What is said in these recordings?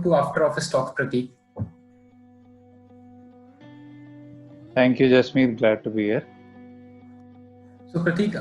to After Office Talk, Prateek. Thank you, Jasmeet. Glad to be here. So, Prateek,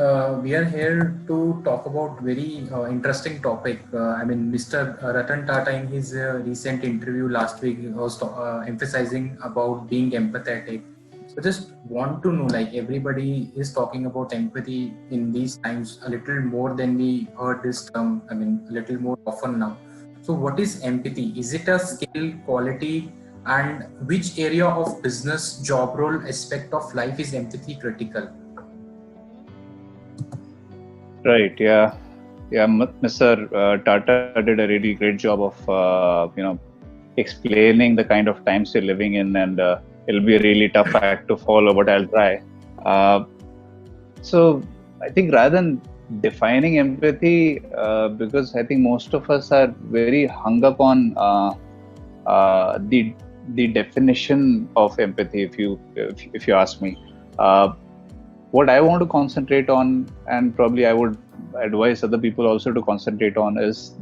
we are here to talk about very interesting topic. Mr. Ratan Tata in his recent interview last week was emphasizing about being empathetic. So, just want to know, like everybody is talking about empathy in these times a little more than we heard this term. A little more often now. So, what is empathy? Is it a skill, quality, and which area of business, job role, aspect of life is empathy critical? Right. Yeah. Yeah. Mr. Tata did a really great job of, explaining the kind of times we're living in, and it'll be a really tough act to follow, but I'll try. Uh, so I think rather than defining empathy, because I think most of us are very hung up on the definition of empathy. If you ask me. What I want to concentrate on, and probably I would advise other people also to concentrate on, is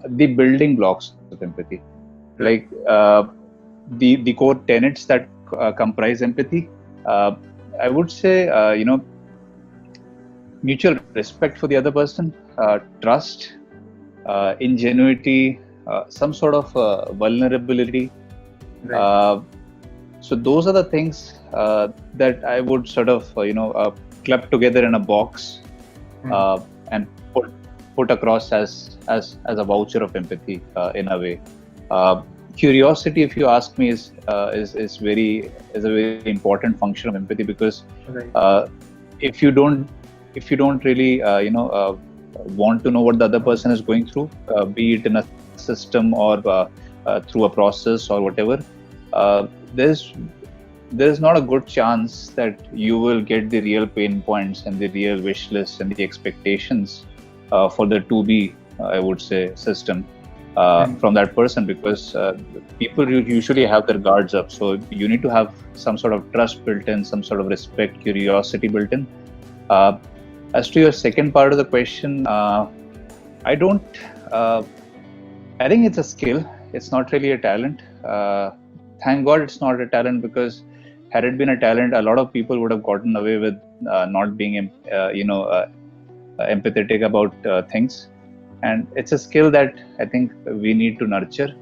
the building blocks of empathy, like the core tenets that comprise empathy. I would say, mutual respect for the other person, trust, ingenuity, some sort of vulnerability. Right. So those are the things that I would sort of club together in a box and put across as a voucher of empathy in a way. Curiosity, if you ask me, is a very important function of empathy, because if you don't really want to know what the other person is going through, be it in a system or through a process or whatever, there's not a good chance that you will get the real pain points and the real wish list and the expectations for the to be, I would say, system from that person, because people usually have their guards up. So you need to have some sort of trust built in, some sort of respect, curiosity built in. As to your second part of the question, I think it's a skill. It's not really a talent. Thank God it's not a talent, because had it been a talent, a lot of people would have gotten away with not being, empathetic about things. And it's a skill that I think we need to nurture.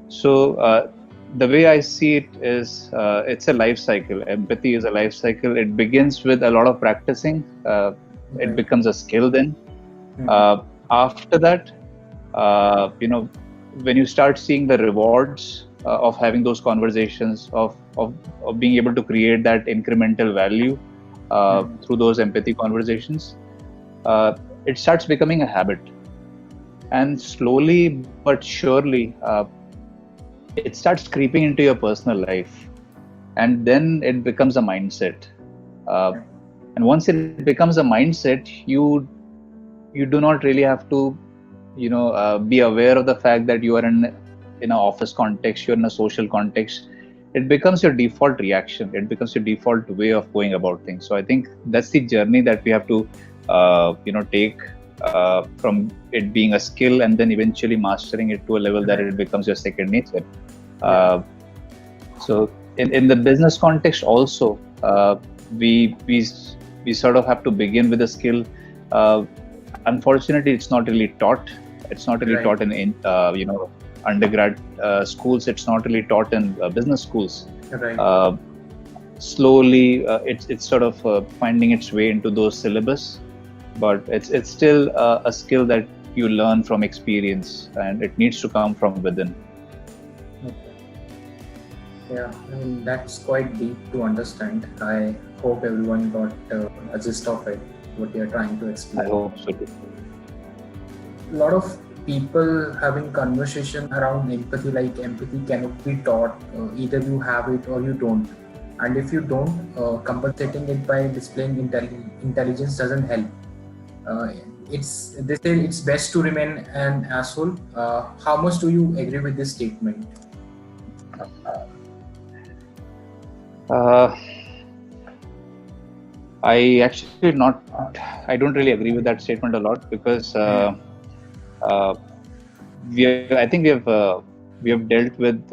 So the way I see it is, it's a life cycle. Empathy is a life cycle. It begins with a lot of practicing. It becomes a skill then. After that, when you start seeing the rewards of having those conversations, of being able to create that incremental value through those empathy conversations, it starts becoming a habit. And slowly but surely, it starts creeping into your personal life. And then it becomes a mindset. And once it becomes a mindset, you do not really have to be aware of the fact that you are in an office context, you're in a social context. It becomes your default reaction. It becomes your default way of going about things. So I think that's the journey that we have to take from it being a skill, and then eventually mastering it to a level that it becomes your second nature. So in the business context also, we sort of have to begin with a skill. Unfortunately, it's not really taught. It's not really taught in undergrad schools. It's not really taught in business schools. Slowly, it's sort of finding its way into those syllabus, but it's still a skill that you learn from experience, and it needs to come from within. Yeah, that's quite deep to understand. I hope everyone got a gist of it, what you're trying to explain. I hope so too. A lot of people having conversation around empathy, like empathy cannot be taught. Either you have it or you don't. And if you don't, compensating it by displaying intelligence doesn't help. They say it's best to remain an asshole. How much do you agree with this statement? I don't really agree with that statement a lot, because I think we have dealt with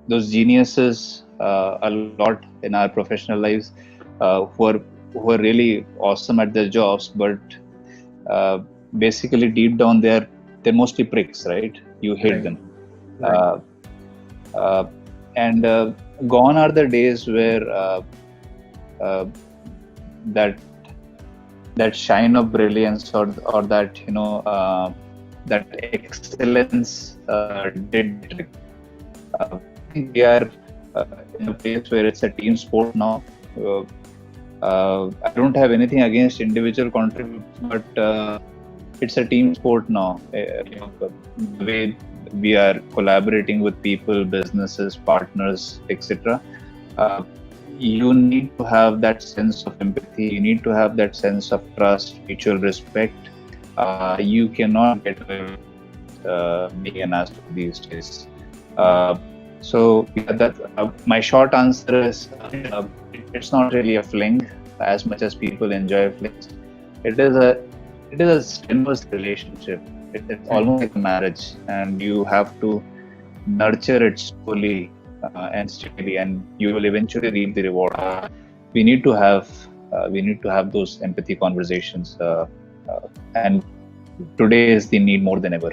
those geniuses a lot in our professional lives, who are really awesome at their jobs, but uh, basically deep down they're mostly pricks, right? You hate Right. them. Right. Uh, uh, and Gone are the days where uh, that that shine of brilliance, or that that excellence did the trick. I think we are in a place where it's a team sport now. Uh, I don't have anything against individual contributors, but it's a team sport now. The way we are collaborating with people, businesses, partners, etc. Uh, you need to have that sense of empathy. You need to have that sense of trust, mutual respect. You cannot get away with being an asshole these days. So yeah, that my short answer is it's not really a fling as much as people enjoy flings. It is a strenuous relationship. It's almost like a marriage, and you have to nurture it slowly and steadily, and you will eventually reap the reward. We need to have those empathy conversations, and today is the need more than ever.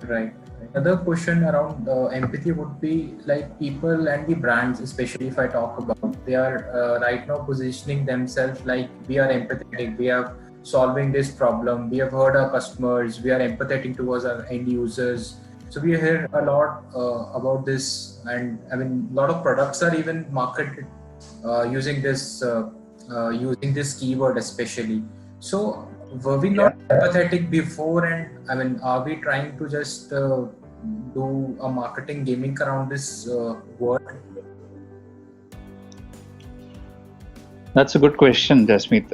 Right. Another question around empathy would be like people and the brands, especially if I talk about, they are right now positioning themselves like we are empathetic, we are solving this problem, we have heard our customers, we are empathetic towards our end users. So we hear a lot about this, and I mean, a lot of products are even marketed using this keyword especially. So were we not empathetic before, and I mean, are we trying to just do a marketing gimmick around this word? That's a good question, Jasmeet.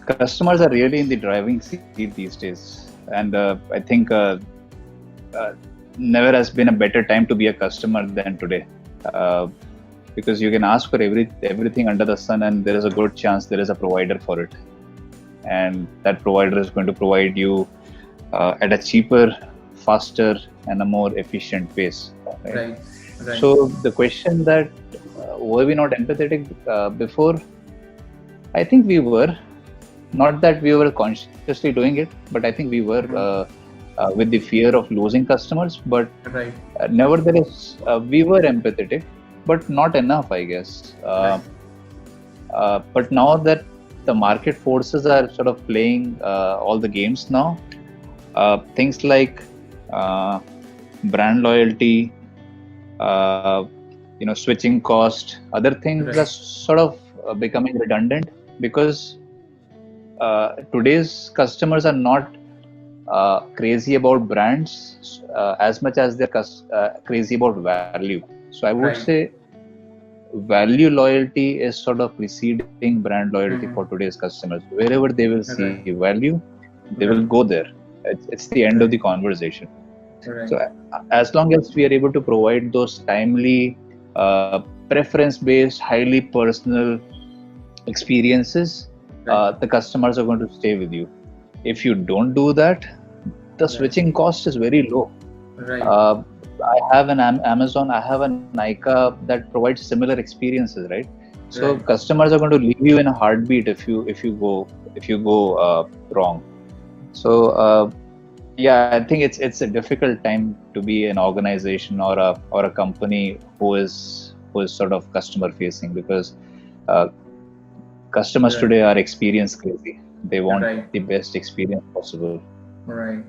Customers are really in the driving seat these days, and I think never has been a better time to be a customer than today, because you can ask for everything under the sun, and there is a good chance there is a provider for it, and that provider is going to provide you at a cheaper, faster, and a more efficient pace. Right. Right. So the question that were we not empathetic before? I think we were. Not that we were consciously doing it, but I think we were with the fear of losing customers. But Right. nevertheless, we were empathetic, but not enough, I guess. But now that the market forces are sort of playing all the games now, things like brand loyalty, switching cost, other things Right. are sort of becoming redundant, because today's customers are not crazy about brands as much as they're crazy about value. So I would Right. say value loyalty is sort of preceding brand loyalty Mhm. for today's customers. Wherever they will see Right. value, they will Right. go there. It's the end of the conversation. Right. So as long as we are able to provide those timely, preference-based, highly personal experiences, Right. the customers are going to stay with you. If you don't do that, the switching cost is very low. Right. I have an Amazon, I have a Nykaa that provides similar experiences, right? So Right. customers are going to leave you in a heartbeat if you go wrong. So yeah, I think it's a difficult time to be an organization or a company who is sort of customer facing, because customers Right. today are experience crazy. They want Right. the best experience possible. Right.